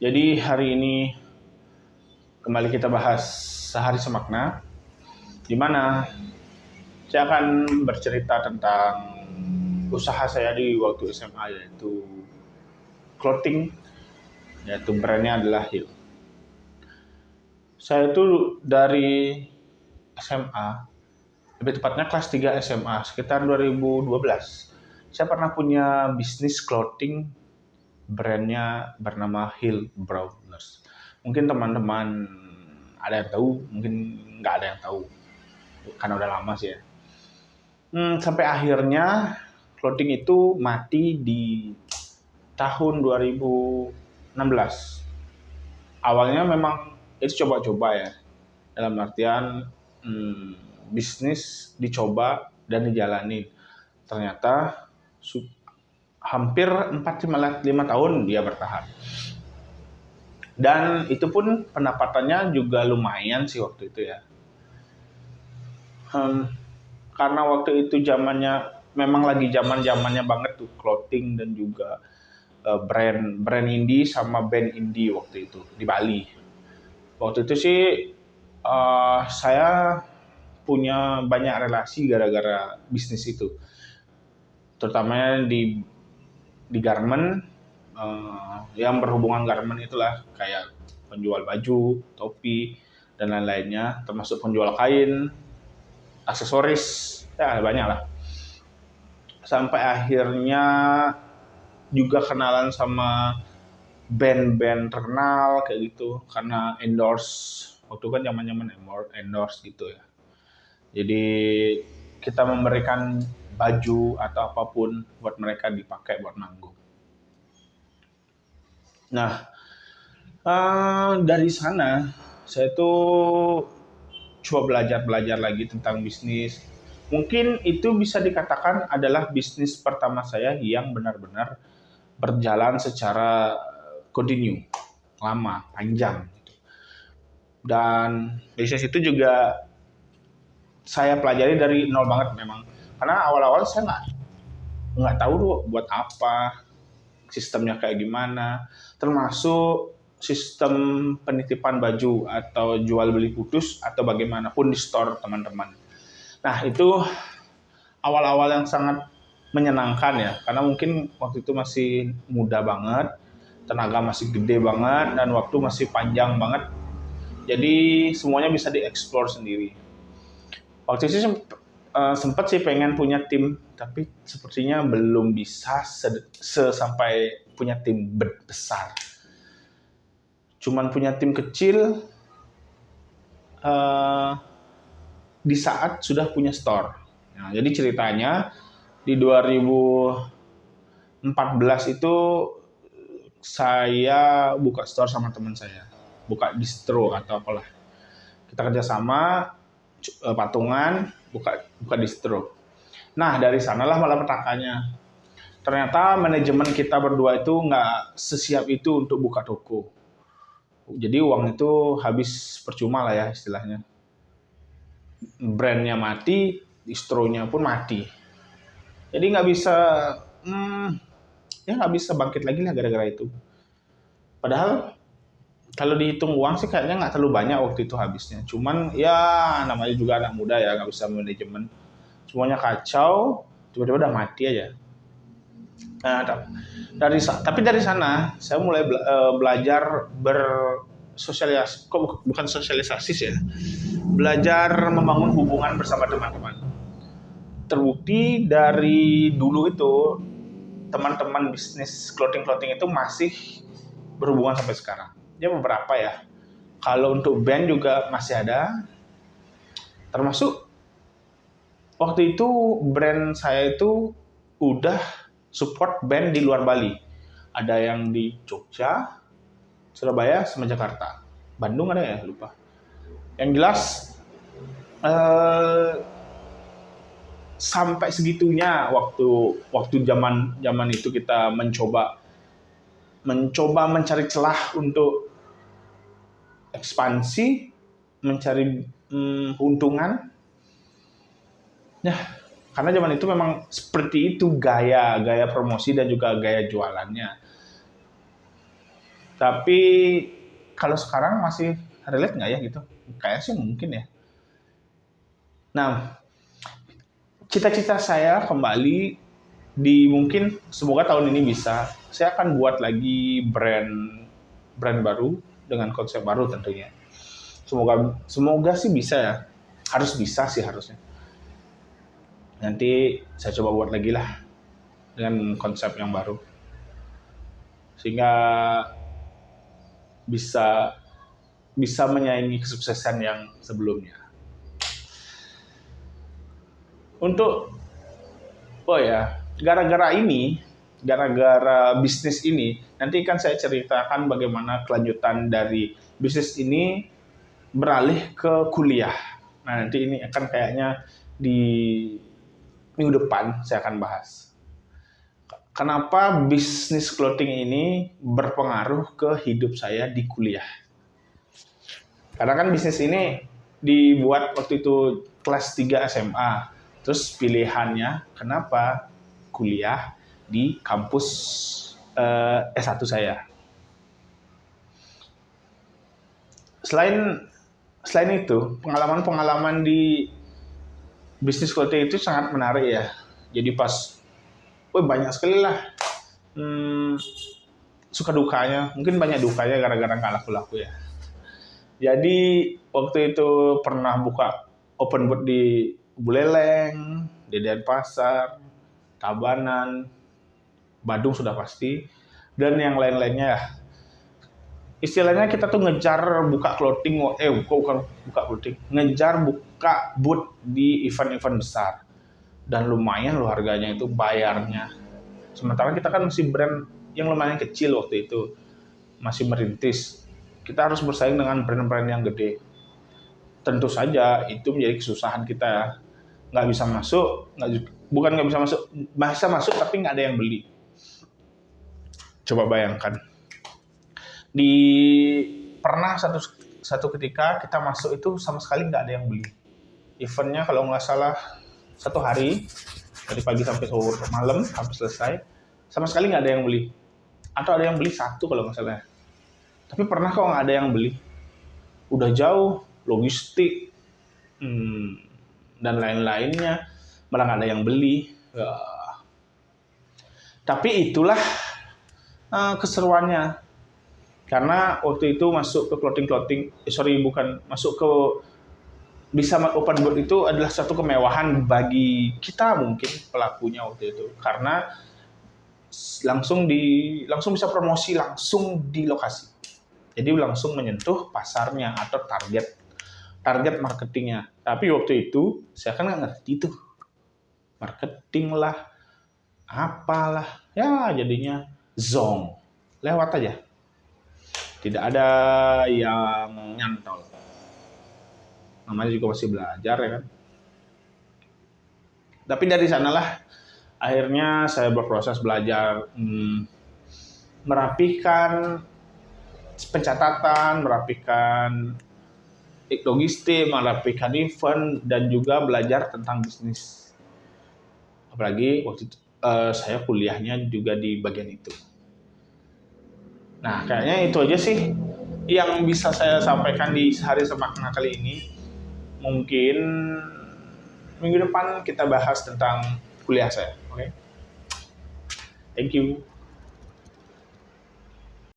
Jadi hari ini kembali kita bahas Sehari Semakna, di mana saya akan bercerita tentang usaha saya di waktu SMA, yaitu clothing, yaitu brandnya adalah Hill. Saya itu dari SMA, lebih tepatnya kelas 3 SMA, sekitar 2012. Saya pernah punya bisnis clothing, brandnya bernama Hill Browners. Mungkin teman-teman ada yang tahu, mungkin nggak ada yang tahu, karena udah lama sih ya. Sampai akhirnya clothing itu mati di tahun 2016. Awalnya memang itu coba-coba ya, dalam artian bisnis dicoba dan dijalani. Ternyata hampir 4-5 tahun dia bertahan. Dan itu pun pendapatannya juga lumayan sih waktu itu ya. Karena waktu itu zamannya memang lagi zamannya banget tuh clothing dan juga brand indie sama band indie waktu itu di Bali. Waktu itu sih saya punya banyak relasi gara-gara bisnis itu, terutama di garment, yang berhubungan garment itulah kayak penjual baju, topi, dan lain-lainnya, termasuk penjual kain, aksesoris, ya banyak lah. Sampai akhirnya juga kenalan sama band-band terkenal kayak gitu, karena endorse, waktu kan zaman-zaman endorse gitu ya. Jadi kita memberikan baju atau apapun buat mereka dipakai buat manggung. Nah, dari sana saya tuh coba belajar lagi tentang bisnis. Mungkin itu bisa dikatakan adalah bisnis pertama saya yang benar-benar berjalan secara kontinu, lama, panjang. Dan bisnis itu juga saya pelajari dari nol banget memang. Karena awal-awal saya nggak tahu tuh buat apa, sistemnya kayak gimana, termasuk sistem penitipan baju atau jual beli putus atau bagaimanapun di store teman-teman. Nah itu awal-awal yang sangat menyenangkan ya, karena mungkin waktu itu masih muda banget, tenaga masih gede banget, dan waktu masih panjang banget. Jadi semuanya bisa dieksplor sendiri. Waktu itu sempat sih pengen punya tim, tapi sepertinya belum bisa sampai punya tim besar. Cuman punya tim kecil di saat sudah punya store. Nah, jadi ceritanya di 2014 itu saya buka store sama teman saya, buka distro atau apalah. Kita kerjasama, patungan, buka distro. Nah dari sanalah malah petakannya. Ternyata manajemen kita berdua itu nggak sesiap itu untuk buka toko. Jadi uang itu habis percuma lah ya istilahnya. Brandnya mati, distronya pun mati. Jadi nggak bisa, ya nggak bisa bangkit lagi lah gara-gara itu. Padahal kalau dihitung uang sih kayaknya nggak terlalu banyak waktu itu habisnya. Cuman ya namanya juga anak muda ya, nggak bisa manajemen. Semuanya kacau, tiba-tiba udah mati aja. Nah, tapi dari sana saya mulai belajar bersosialisasi, kok bukan sosialisasi sih ya, belajar membangun hubungan bersama teman-teman. Terbukti dari dulu itu teman-teman bisnis clothing itu masih berhubungan sampai sekarang. Ya beberapa ya. Kalau untuk band juga masih ada. Termasuk waktu itu brand saya itu udah support band di luar Bali. Ada yang di Jogja, Surabaya, sama Jakarta. Bandung ada ya? Lupa. Yang jelas sampai segitunya waktu zaman itu kita mencoba mencari celah untuk ekspansi, mencari keuntungan. Ya, karena zaman itu memang seperti itu gaya promosi dan juga gaya jualannya. Tapi kalau sekarang masih relate nggak ya gitu? Kayaknya sih mungkin ya. Nah, cita-cita saya kembali mungkin semoga tahun ini bisa. Saya akan buat lagi brand baru dengan konsep baru tentunya. Semoga sih bisa ya. Harus bisa sih harusnya. Nanti saya coba buat lagi lah dengan konsep yang baru. Sehingga bisa menyaingi kesuksesan yang sebelumnya. Gara-gara bisnis ini, nanti kan saya ceritakan bagaimana kelanjutan dari bisnis ini beralih ke kuliah. Nah, nanti ini akan kayaknya di minggu depan saya akan bahas. Kenapa bisnis clothing ini berpengaruh ke hidup saya di kuliah? Karena kan bisnis ini dibuat waktu itu kelas 3 SMA. Terus pilihannya kenapa kuliah di kampus S1 saya. Selain itu, pengalaman-pengalaman di bisnis clothing itu sangat menarik ya. Jadi banyak sekali lah suka dukanya. Mungkin banyak dukanya gara-gara nggak laku-laku ya. Jadi waktu itu pernah buka open booth di Buleleng, di Denpasar, Tabanan, Badung sudah pasti, dan yang lain-lainnya ya. Istilahnya kita tuh ngejar buka clothing, bukan buka clothing, ngejar buka booth di event-event besar. Dan lumayan loh harganya itu bayarnya. Sementara kita kan masih brand yang lumayan kecil waktu itu, masih merintis. Kita harus bersaing dengan brand-brand yang gede. Tentu saja itu menjadi kesusahan kita ya. Nggak bisa masuk, bisa masuk tapi nggak ada yang beli. Coba bayangkan. Pernah satu ketika kita masuk itu sama sekali nggak ada yang beli. Eventnya kalau nggak salah 1 hari, dari pagi sampai sore malam, sampai selesai, sama sekali nggak ada yang beli. Atau ada yang beli 1 kalau nggak salah. Tapi pernah kok nggak ada yang beli. Udah jauh, logistik, dan lain-lainnya, malah nggak ada yang beli. Tapi itulah keseruannya. Karena waktu itu masuk ke bisa open booth itu adalah satu kemewahan bagi kita mungkin pelakunya waktu itu. Karena langsung bisa promosi langsung di lokasi. Jadi langsung menyentuh pasarnya atau target marketingnya. Tapi waktu itu saya kan nggak ngerti tuh marketing lah, apalah, ya jadinya zong, lewat aja. Tidak ada yang nyantol. Namanya juga masih belajar ya kan. Tapi dari sanalah akhirnya saya berproses belajar merapikan pencatatan, merapikan logistik, merapikan event, dan juga belajar tentang bisnis. Apalagi waktu itu saya kuliahnya juga di bagian itu. Nah, kayaknya itu aja sih yang bisa saya sampaikan di Hari Semakna kali ini. Mungkin minggu depan kita bahas tentang kuliah saya. Oke? Thank you.